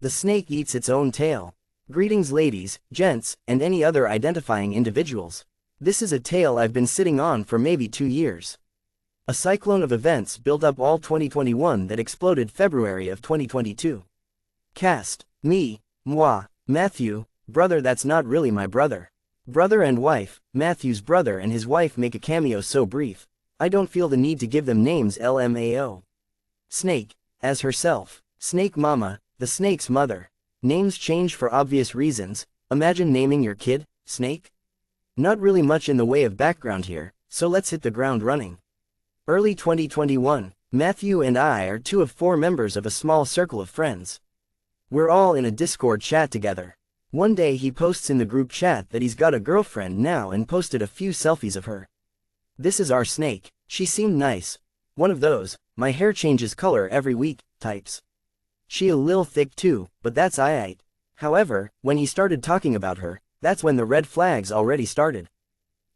The snake eats its own tail. Greetings ladies, gents, and any other identifying individuals. This is a tale I've been sitting on for maybe 2 years. A cyclone of events built up all 2021 that exploded February of 2022. Cast: me, moi, Matthew, brother that's not really my brother. Brother and wife: Matthew's brother and his wife make a cameo so brief, I don't feel the need to give them names. LMAO. Snake, as herself. Snake Mama, the snake's mother. Names change for obvious reasons. Imagine naming your kid, Snake? Not really much in the way of background here, so let's hit the ground running. Early 2021, Matthew and I are 2 of 4 members of a small circle of friends. We're all in a Discord chat together. One day he posts in the group chat that he's got a girlfriend now and posted a few selfies of her. This is our Snake. She seemed nice. One of those, my hair changes color every week, types. She a lil thick too, but that's aight. However, when he started talking about her, that's when the red flags already started.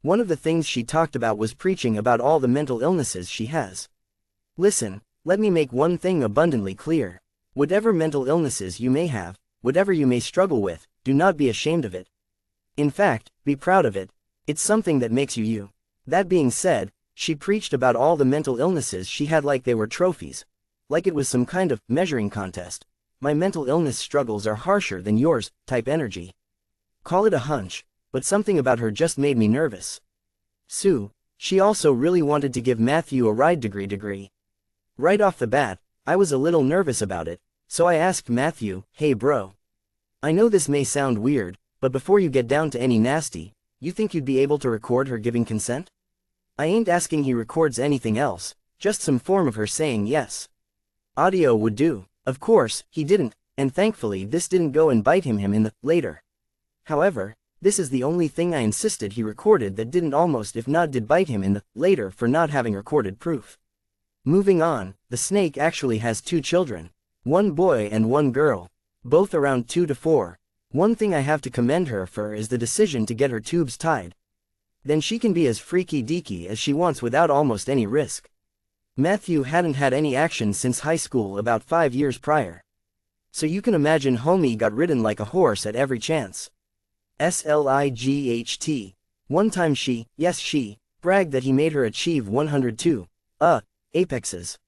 One of the things she talked about was preaching about all the mental illnesses she has. Listen, let me make one thing abundantly clear. Whatever mental illnesses you may have, whatever you may struggle with, do not be ashamed of it. In fact, be proud of it. It's something that makes you you. That being said, she preached about all the mental illnesses she had like they were trophies. Like it was some kind of measuring contest. My mental illness struggles are harsher than yours, type energy. Call it a hunch, but something about her just made me nervous. Sue, she also really wanted to give Matthew a ride degree. Right off the bat, I was a little nervous about it, so I asked Matthew, hey bro. I know this may sound weird, but before you get down to any nasty, you think you'd be able to record her giving consent? I ain't asking he records anything else, just some form of her saying yes. Audio would do. Of course, he didn't, and thankfully this didn't go and bite him in the later. However, this is the only thing I insisted he recorded that didn't almost if not did bite him in the later for not having recorded proof. Moving on, the snake actually has 2 children. 1 boy and 1 girl. Both around 2 to 4. One thing I have to commend her for is the decision to get her tubes tied. Then she can be as freaky deaky as she wants without almost any risk. Matthew hadn't had any action since high school about 5 years prior. So you can imagine homie got ridden like a horse at every chance. Slight. One time she bragged that he made her achieve 102 apexes.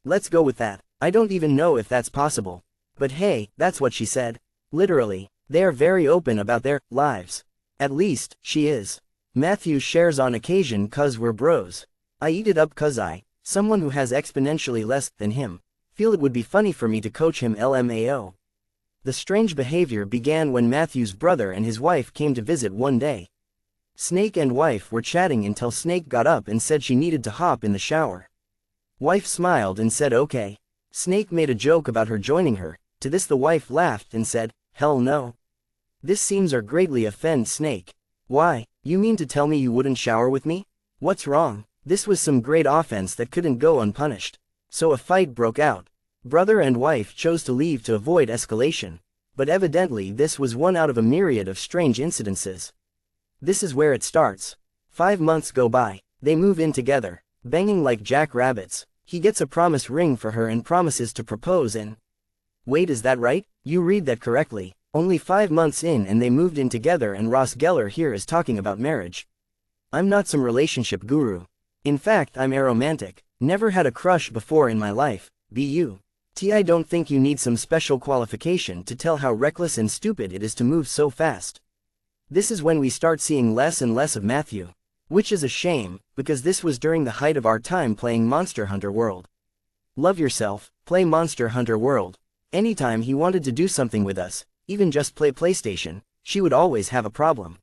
Let's go with that. I don't even know if that's possible. But hey, that's what she said. Literally, they are very open about their lives. At least, she is. Matthew shares on occasion cause we're bros. I eat it up cause someone who has exponentially less than him, feel it would be funny for me to coach him. LMAO. The strange behavior began when Matthew's brother and his wife came to visit one day. Snake and wife were chatting until Snake got up and said she needed to hop in the shower. Wife smiled and said okay. Snake made a joke about her joining her. To this the wife laughed and said, hell no. This seems to greatly offend Snake. Why, you mean to tell me you wouldn't shower with me? What's wrong? This was some great offense that couldn't go unpunished. So a fight broke out. Brother and wife chose to leave to avoid escalation. But evidently this was one out of a myriad of strange incidences. This is where it starts. 5 months go by. They move in together, banging like jackrabbits. He gets a promise ring for her and promises to propose in. Wait, is that right? You read that correctly. Only 5 months in and they moved in together, and Ross Geller here is talking about marriage. I'm not some relationship guru. In fact, I'm aromantic. Never had a crush before in my life. BU. I don't think you need some special qualification to tell how reckless and stupid it is to move so fast. This is when we start seeing less and less of Matthew. Which is a shame, because this was during the height of our time playing Monster Hunter World. Love yourself, play Monster Hunter World. Anytime he wanted to do something with us, even just play PlayStation, she would always have a problem.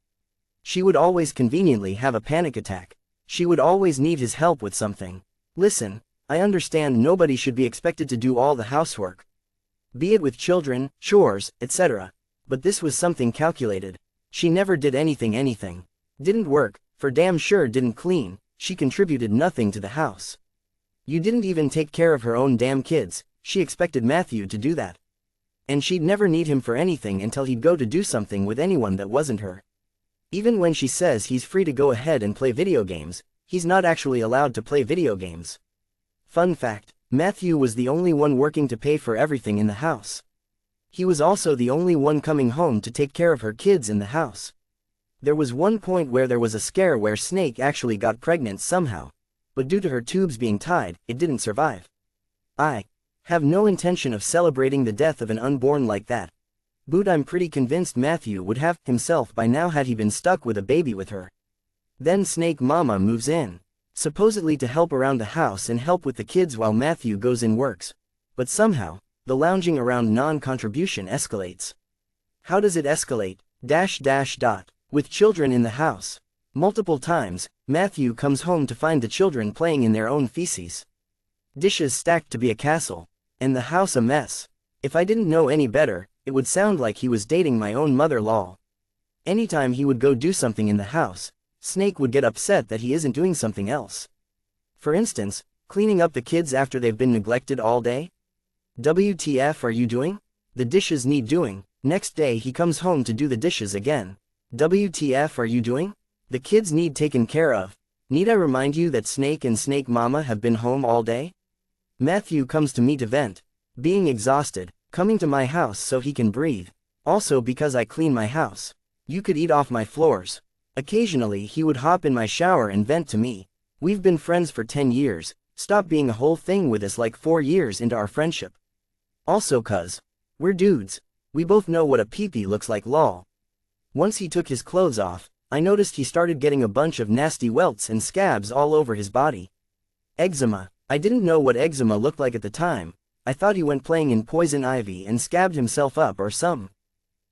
She would always conveniently have a panic attack. She would always need his help with something. Listen, I understand nobody should be expected to do all the housework. Be it with children, chores, etc. But this was something calculated. She never did anything. Didn't work, for damn sure didn't clean, she contributed nothing to the house. You didn't even take care of her own damn kids, she expected Matthew to do that. And she'd never need him for anything until he'd go to do something with anyone that wasn't her. Even when she says he's free to go ahead and play video games, he's not actually allowed to play video games. Fun fact, Matthew was the only one working to pay for everything in the house. He was also the only one coming home to take care of her kids in the house. There was one point where there was a scare where Snake actually got pregnant somehow, but due to her tubes being tied, it didn't survive. I have no intention of celebrating the death of an unborn like that. But I'm pretty convinced Matthew would have himself by now had he been stuck with a baby with her. Then Snake Mama moves in, supposedly to help around the house and help with the kids while Matthew goes and works. But somehow, the lounging around non-contribution escalates. How does it escalate? With children in the house. Multiple times, Matthew comes home to find the children playing in their own feces. Dishes stacked to be a castle, and the house a mess. If I didn't know any better, it would sound like he was dating my own mother lol. Anytime he would go do something in the house, Snake would get upset that he isn't doing something else. For instance, cleaning up the kids after they've been neglected all day. WTF are you doing? The dishes need doing. Next day he comes home to do the dishes again. WTF are you doing? The kids need taken care of. Need I remind you that Snake and Snake Mama have been home all day? Matthew comes to meet event, being exhausted, coming to my house so he can breathe. Also because I clean my house. You could eat off my floors. Occasionally he would hop in my shower and vent to me. We've been friends for 10 years, stop being a whole thing with us like 4 years into our friendship. Also cuz we're dudes. We both know what a peepee looks like lol. Once he took his clothes off, I noticed he started getting a bunch of nasty welts and scabs all over his body. Eczema. I didn't know what eczema looked like at the time. I thought he went playing in poison ivy and scabbed himself up or some.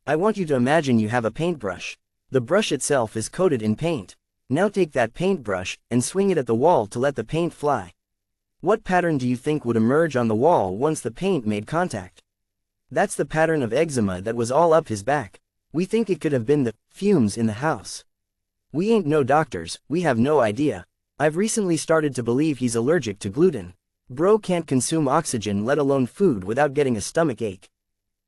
I want you to imagine you have a paintbrush. The brush itself is coated in paint. Now take that paintbrush and swing it at the wall to let the paint fly. What pattern do you think would emerge on the wall once the paint made contact? That's the pattern of eczema that was all up his back. We think it could have been the fumes in the house. We ain't no doctors, we have no idea. I've recently started to believe he's allergic to gluten. Bro can't consume oxygen let alone food without getting a stomach ache.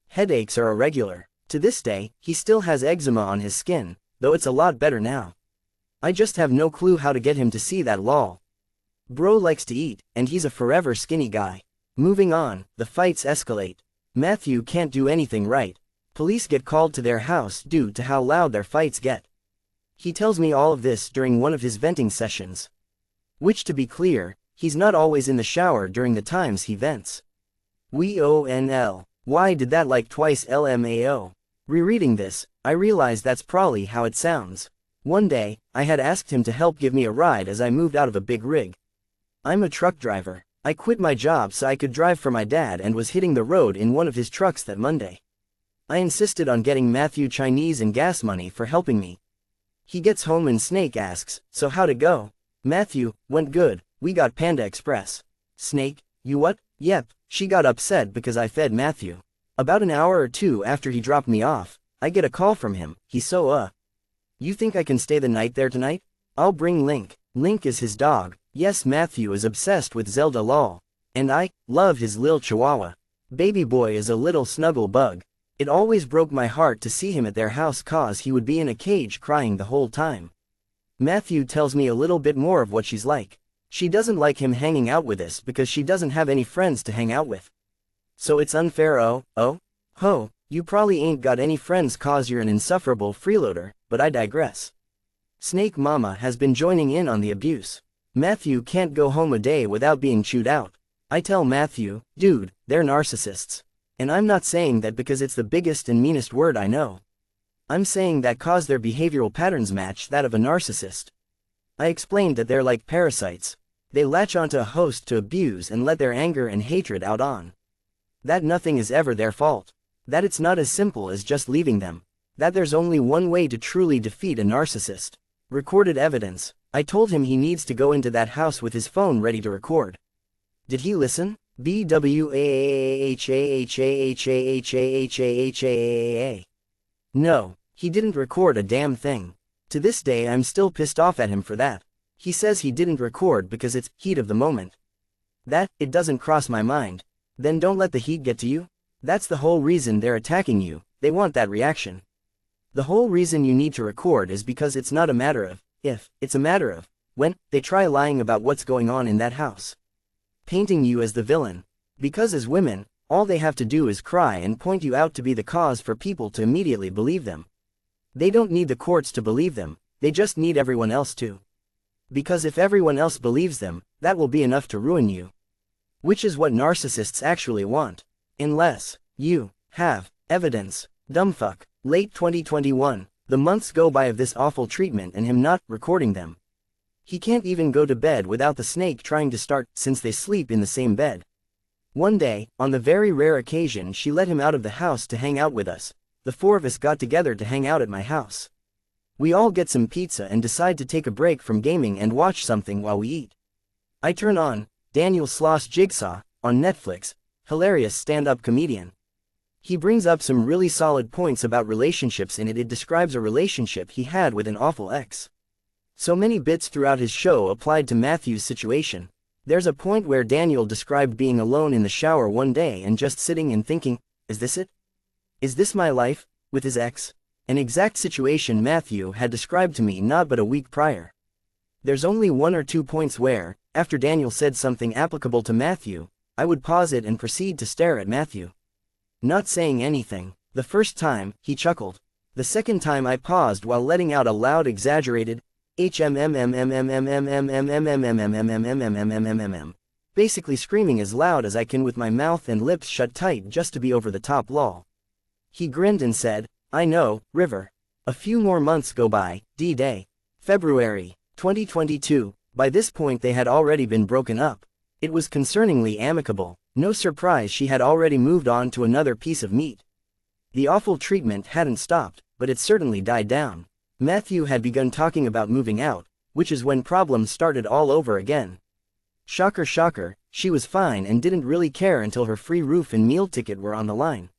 Headaches are irregular. To this day, he still has eczema on his skin, though it's a lot better now. I just have no clue how to get him to see that lol. Bro likes to eat, and he's a forever skinny guy. Moving on, the fights escalate. Matthew can't do anything right. Police get called to their house due to how loud their fights get. He tells me all of this during one of his venting sessions. Which to be clear, he's not always in the shower during the times he vents. Why did that like twice LMAO? Rereading this, I realized that's probably how it sounds. One day, I had asked him to help give me a ride as I moved out of a big rig. I'm a truck driver. I quit my job so I could drive for my dad and was hitting the road in one of his trucks that Monday. I insisted on getting Matthew Chinese and gas money for helping me. He gets home and Snake asks, so how'd it go? Matthew, went good, we got Panda Express. Snake, you what? Yep, she got upset because I fed Matthew. About an hour or two after he dropped me off, I get a call from him. He's so You think I can stay the night there tonight? I'll bring Link. Link is his dog. Yes, Matthew is obsessed with Zelda lol. And I love his lil chihuahua. Baby boy is a little snuggle bug. It always broke my heart to see him at their house cause he would be in a cage crying the whole time. Matthew tells me a little bit more of what she's like. She doesn't like him hanging out with us because she doesn't have any friends to hang out with. So it's unfair. You probably ain't got any friends cause you're an insufferable freeloader, but I digress. Snake Mama has been joining in on the abuse. Matthew can't go home a day without being chewed out. I tell Matthew, dude, they're narcissists. And I'm not saying that because it's the biggest and meanest word I know. I'm saying that cause their behavioral patterns match that of a narcissist. I explained that they're like parasites. They latch onto a host to abuse and let their anger and hatred out on. That nothing is ever their fault. That it's not as simple as just leaving them. That there's only one way to truly defeat a narcissist. Recorded evidence. I told him he needs to go into that house with his phone ready to record. Did he listen? No, he didn't record a damn thing. To this day I'm still pissed off at him for that. He says he didn't record because it's heat of the moment. That, it doesn't cross my mind. Then don't let the heat get to you. That's the whole reason they're attacking you, they want that reaction. The whole reason you need to record is because it's not a matter of if, it's a matter of when they try lying about what's going on in that house. Painting you as the villain. Because as women, All they have to do is cry and point you out to be the cause for people to immediately believe them. They don't need the courts to believe them, they just need everyone else to. Because if everyone else believes them, that will be enough to ruin you. Which is what narcissists actually want. Unless you have evidence. Dumbfuck. Late 2021. The months go by of this awful treatment and him not recording them. He can't even go to bed without the snake trying to start, since they sleep in the same bed. One day, on the very rare occasion she let him out of the house to hang out with us, the four of us got together to hang out at my house. We all get some pizza and decide to take a break from gaming and watch something while we eat. I turn on Daniel Sloss Jigsaw on Netflix, hilarious stand-up comedian. He brings up some really solid points about relationships. In it describes a relationship he had with an awful ex. So many bits throughout his show applied to Matthew's situation. There's a point where Daniel described being alone in the shower one day and just sitting and thinking, is this it? Is this my life? With his ex? An exact situation Matthew had described to me not but a week prior. There's only 1 or 2 points where, after Daniel said something applicable to Matthew, I would pause it and proceed to stare at Matthew. Not saying anything. The first time, he chuckled. The second time I paused while letting out a loud exaggerated basically screaming as loud as I can with my mouth and lips shut tight just to be over the top lol. He grinned and said, I know, River. A few more months go by, D-Day. February 2022. By this point they had already been broken up. It was concerningly amicable. No surprise she had already moved on to another piece of meat. The awful treatment hadn't stopped, but it certainly died down. Matthew had begun talking about moving out, which is when problems started all over again. Shocker shocker, she was fine and didn't really care until her free roof and meal ticket were on the line.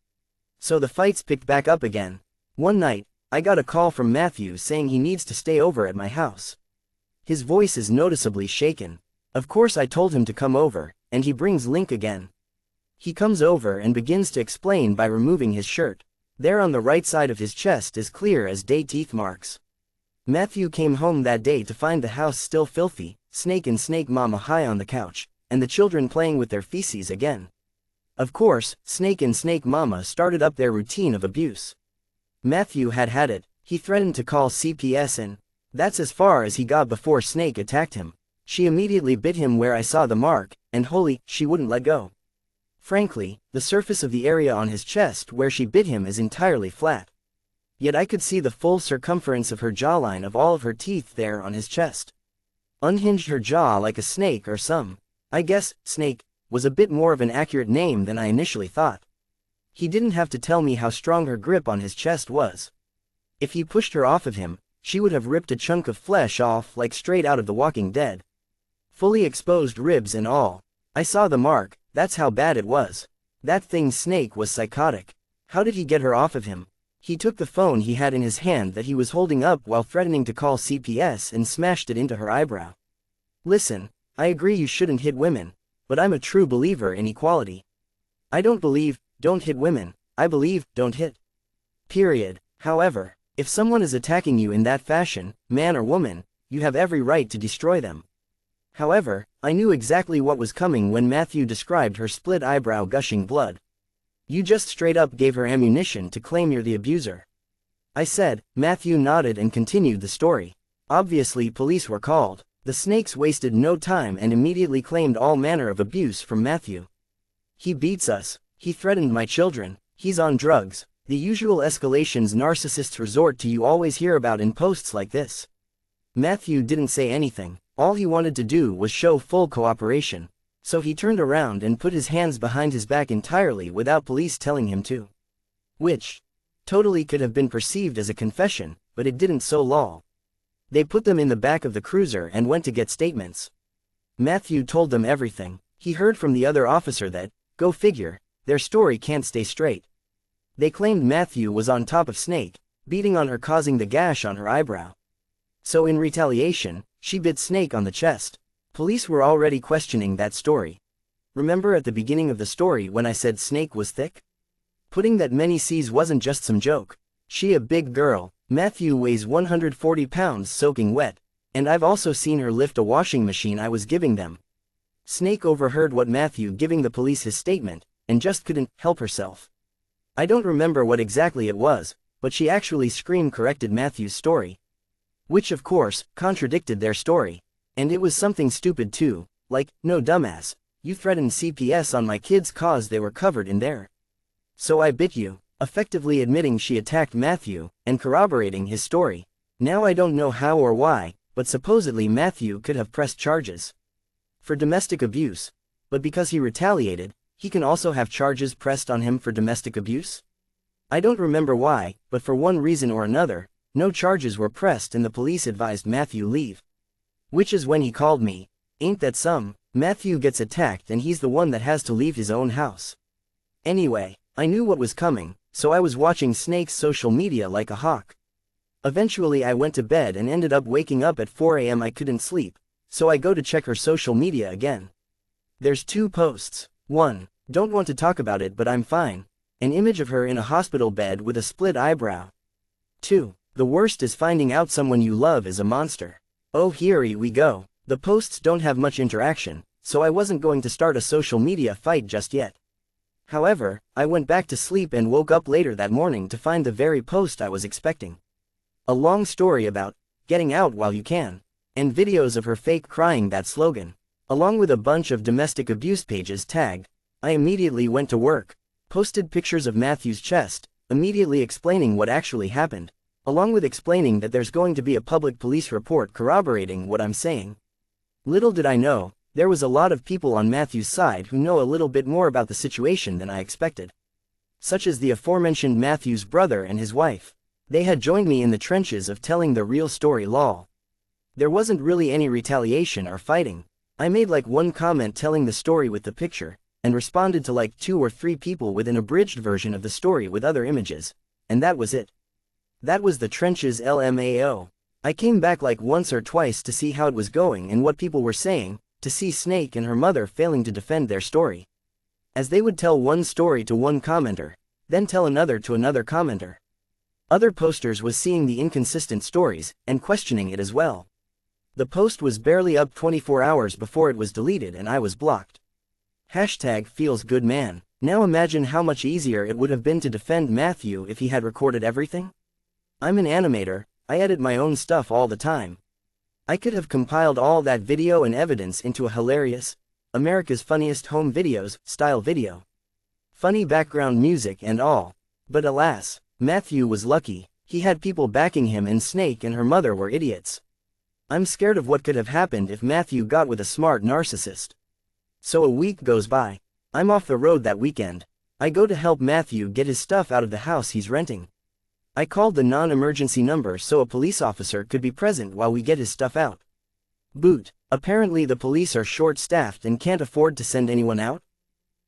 So the fights picked back up again. One night, I got a call from Matthew saying he needs to stay over at my house. His voice is noticeably shaken. Of course I told him to come over, and he brings Link again. He comes over and begins to explain by removing his shirt. There on the right side of his chest is clear as day teeth marks. Matthew came home that day to find the house still filthy, Snake and Snake Mama high on the couch, and the children playing with their feces again. Of course, Snake and Snake Mama started up their routine of abuse. Matthew had had it. He threatened to call CPS and that's as far as he got before Snake attacked him. She immediately bit him where I saw the mark, and holy, she wouldn't let go. Frankly, the surface of the area on his chest where she bit him is entirely flat. Yet I could see the full circumference of her jawline of all of her teeth there on his chest. Unhinged her jaw like a snake or some. I guess, snake, was a bit more of an accurate name than I initially thought. He didn't have to tell me how strong her grip on his chest was. If he pushed her off of him, she would have ripped a chunk of flesh off like straight out of The Walking Dead. Fully exposed ribs and all. I saw the mark, that's how bad it was. That thing Snake was psychotic. How did he get her off of him? He took the phone he had in his hand that he was holding up while threatening to call CPS and smashed it into her eyebrow. Listen, I agree you shouldn't hit women, but I'm a true believer in equality. I don't believe, don't hit women, I believe, don't hit. Period. However, if someone is attacking you in that fashion, man or woman, you have every right to destroy them. However, I knew exactly what was coming when Matthew described her split eyebrow gushing blood. You just straight up gave her ammunition to claim you're the abuser. I said. Matthew nodded and continued the story. Obviously police were called. The Snakes wasted no time and immediately claimed all manner of abuse from Matthew. He beats us. He threatened my children. He's on drugs. The usual escalations narcissists resort to you always hear about in posts like this. Matthew didn't say anything. All he wanted to do was show full cooperation. So he turned around and put his hands behind his back entirely without police telling him to. Which totally could have been perceived as a confession, but it didn't so lol. They put them in the back of the cruiser and went to get statements. Matthew told them everything. He heard from the other officer that, go figure, their story can't stay straight. They claimed Matthew was on top of Snake, beating on her causing the gash on her eyebrow. So in retaliation, she bit Snake on the chest. Police were already questioning that story. Remember at the beginning of the story when I said Snake was thick? Putting that many C's wasn't just some joke. She a big girl. Matthew weighs 140 pounds soaking wet, and I've also seen her lift a washing machine I was giving them. Snake overheard what Matthew giving the police his statement, and just couldn't help herself. I don't remember what exactly it was, but she actually scream-corrected Matthew's story. Which of course, contradicted their story. And it was something stupid too, like, no dumbass, you threatened CPS on my kids cause they were covered in there. So I bit you, effectively admitting she attacked Matthew, and corroborating his story. Now I don't know how or why, but supposedly Matthew could have pressed charges for domestic abuse. But because he retaliated, he can also have charges pressed on him for domestic abuse? I don't remember why, but for one reason or another, no charges were pressed and the police advised Matthew leave. Which is when he called me. Ain't that some? Matthew gets attacked and he's the one that has to leave his own house. Anyway, I knew what was coming, so I was watching Snake's social media like a hawk. Eventually I went to bed and ended up waking up at 4 a.m. I couldn't sleep, so I go to check her social media again. There's 2 posts. 1. Don't want to talk about it but I'm fine. An image of her in a hospital bed with a split eyebrow. 2. The worst is finding out someone you love is a monster. Oh, here we go. The posts don't have much interaction, so I wasn't going to start a social media fight just yet. However, I went back to sleep and woke up later that morning to find the very post I was expecting. A long story about getting out while you can, and videos of her fake crying that slogan, along with a bunch of domestic abuse pages tagged. I immediately went to work, posted pictures of Matthew's chest, immediately explaining what actually happened, along with explaining that there's going to be a public police report corroborating what I'm saying. Little did I know, there was a lot of people on Matthew's side who know a little bit more about the situation than I expected. Such as the aforementioned Matthew's brother and his wife. They had joined me in the trenches of telling the real story lol. There wasn't really any retaliation or fighting. I made like one comment telling the story with the picture, and responded to like 2 or 3 people with an abridged version of the story with other images, and that was it. That was the trenches LMAO. I came back like once or twice to see how it was going and what people were saying, to see Snake and her mother failing to defend their story. As they would tell one story to one commenter, then tell another to another commenter. Other posters was seeing the inconsistent stories, and questioning it as well. The post was barely up 24 hours before it was deleted and I was blocked. #feelsgoodman. Now imagine how much easier it would have been to defend Matthew if he had recorded everything. I'm an animator, I edit my own stuff all the time. I could have compiled all that video and evidence into a hilarious, America's Funniest Home Videos style video. Funny background music and all. But alas, Matthew was lucky, he had people backing him and Snake and her mother were idiots. I'm scared of what could have happened if Matthew got with a smart narcissist. So a week goes by. I'm off the road that weekend. I go to help Matthew get his stuff out of the house he's renting. I called the non-emergency number so a police officer could be present while we get his stuff out. Boot. Apparently the police are short-staffed and can't afford to send anyone out?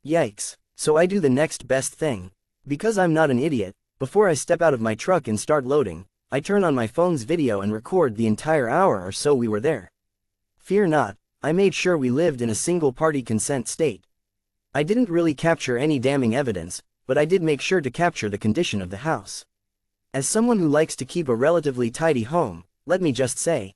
Yikes. So I do the next best thing. Because I'm not an idiot, before I step out of my truck and start loading, I turn on my phone's video and record the entire hour or so we were there. Fear not, I made sure we lived in a single-party consent state. I didn't really capture any damning evidence, but I did make sure to capture the condition of the house. As someone who likes to keep a relatively tidy home, let me just say,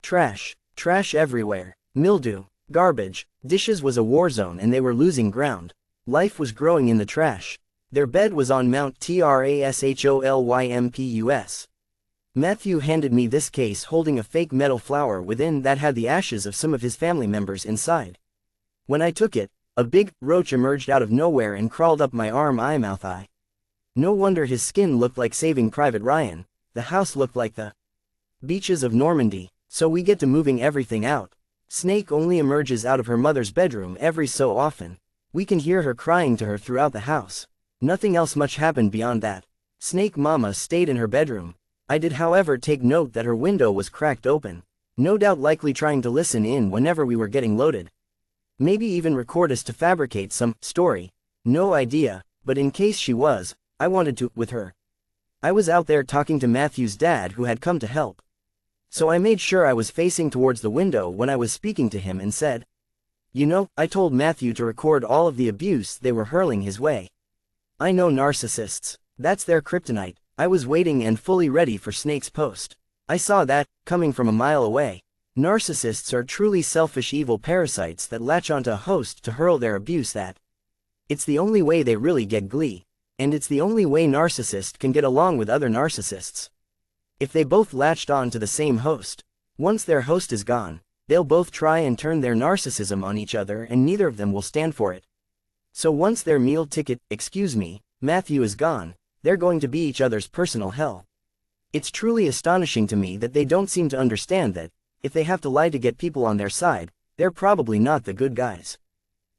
Trash. Trash everywhere. Mildew. Garbage. Dishes was a war zone and they were losing ground. Life was growing in the trash. Their bed was on Mount Trasholymphus. Matthew handed me this case holding a fake metal flower within that had the ashes of some of his family members inside. When I took it, a big roach emerged out of nowhere and crawled up my arm, eye, mouth, eye. No wonder his skin looked like Saving Private Ryan. The house looked like the beaches of Normandy, so we get to moving everything out. Snake only emerges out of her mother's bedroom every so often. We can hear her crying to her throughout the house. Nothing else much happened beyond that. Snake Mama stayed in her bedroom. I did however take note that her window was cracked open. No doubt likely trying to listen in whenever we were getting loaded. Maybe even record us to fabricate some story. No idea, but in case she was, I wanted to, with her. I was out there talking to Matthew's dad who had come to help. So I made sure I was facing towards the window when I was speaking to him and said, "You know, I told Matthew to record all of the abuse they were hurling his way. I know narcissists. That's their kryptonite." I was waiting and fully ready for Snake's post. I saw that, coming from a mile away. Narcissists are truly selfish evil parasites that latch onto a host to hurl their abuse at. It's the only way they really get glee. And it's the only way narcissists can get along with other narcissists. If they both latched on to the same host, once their host is gone, they'll both try and turn their narcissism on each other and neither of them will stand for it. So once their meal ticket, Matthew is gone, they're going to be each other's personal hell. It's truly astonishing to me that they don't seem to understand that, if they have to lie to get people on their side, they're probably not the good guys.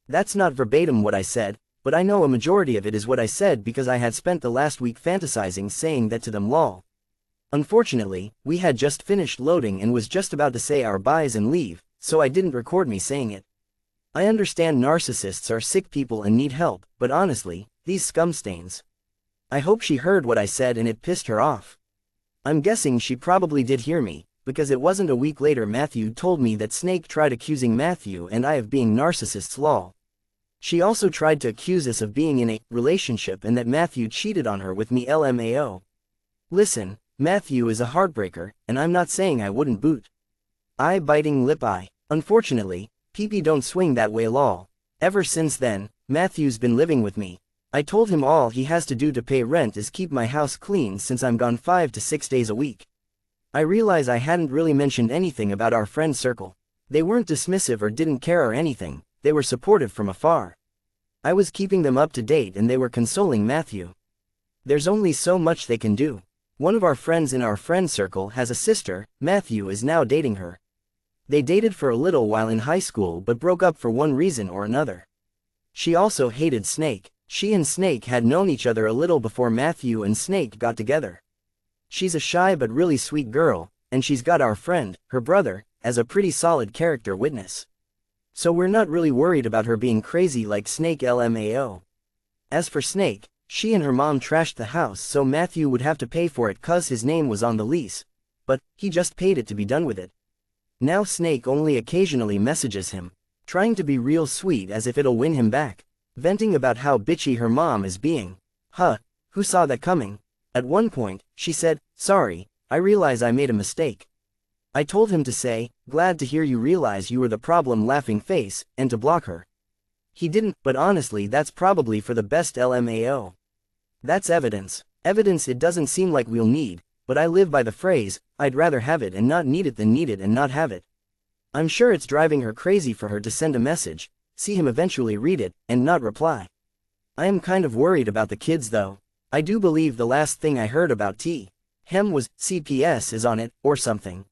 That's not verbatim what I said, but I know a majority of it is what I said because I had spent the last week fantasizing saying that to them lol. Unfortunately, we had just finished loading and was just about to say our byes and leave, so I didn't record me saying it. I understand narcissists are sick people and need help, but honestly, these scumstains. I hope she heard what I said and it pissed her off. I'm guessing she probably did hear me, because it wasn't a week later Matthew told me that Snake tried accusing Matthew and I of being narcissists lol. She also tried to accuse us of being in a relationship and that Matthew cheated on her with me LMAO. Listen, Matthew is a heartbreaker, and I'm not saying I wouldn't boot. Eye biting lip eye. Unfortunately, PP don't swing that way lol. Ever since then, Matthew's been living with me. I told him all he has to do to pay rent is keep my house clean since I'm gone 5 to 6 days a week. I realize I hadn't really mentioned anything about our friend circle. They weren't dismissive or didn't care or anything, they were supportive from afar. I was keeping them up to date and they were consoling Matthew. There's only so much they can do. One of our friends in our friend circle has a sister, Matthew is now dating her. They dated for a little while in high school but broke up for one reason or another. She also hated Snake. She and Snake had known each other a little before Matthew and Snake got together. She's a shy but really sweet girl, and she's got our friend, her brother, as a pretty solid character witness. So we're not really worried about her being crazy like Snake LMAO. As for Snake, she and her mom trashed the house so Matthew would have to pay for it cause his name was on the lease. But, he just paid it to be done with it. Now Snake only occasionally messages him, trying to be real sweet as if it'll win him back. Venting about how bitchy her mom is being. Huh, who saw that coming? At one point, she said, "Sorry, I realize I made a mistake." I told him to say, "Glad to hear you realize you were the problem laughing face," and to block her. He didn't, but honestly that's probably for the best LMAO. That's evidence. Evidence it doesn't seem like we'll need, but I live by the phrase, I'd rather have it and not need it than need it and not have it. I'm sure it's driving her crazy for her to send a message, see him eventually read it, and not reply. I am kind of worried about the kids though. I do believe the last thing I heard about Hem was, CPS is on it, or something.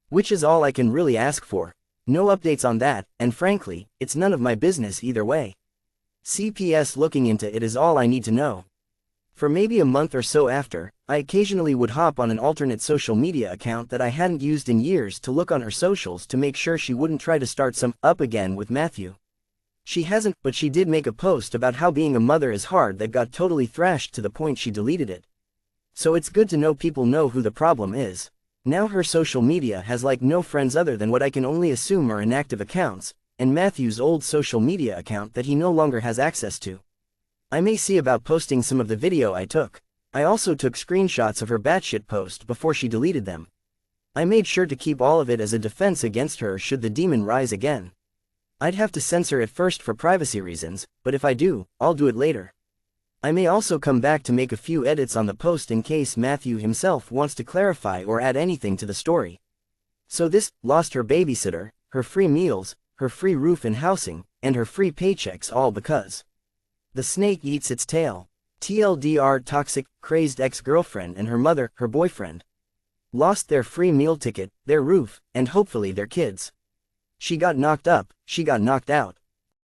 Which is all I can really ask for. No updates on that, and frankly, it's none of my business either way. CPS looking into it is all I need to know. For maybe a month or so after, I occasionally would hop on an alternate social media account that I hadn't used in years to look on her socials to make sure she wouldn't try to start some up again with Matthew. She hasn't, but she did make a post about how being a mother is hard that got totally thrashed to the point she deleted it. So it's good to know people know who the problem is. Now her social media has like no friends other than what I can only assume are inactive accounts, and Matthew's old social media account that he no longer has access to. I may see about posting some of the video I took. I also took screenshots of her batshit post before she deleted them. I made sure to keep all of it as a defense against her should the demon rise again. I'd have to censor it first for privacy reasons, but if I do, I'll do it later. I may also come back to make a few edits on the post in case Matthew himself wants to clarify or add anything to the story. So this, lost her babysitter, her free meals, her free roof and housing, and her free paychecks all because the snake eats its tail. TLDR toxic, crazed ex-girlfriend and her mother, her boyfriend, lost their free meal ticket, their roof, and hopefully their kids. She got knocked up, she got knocked out.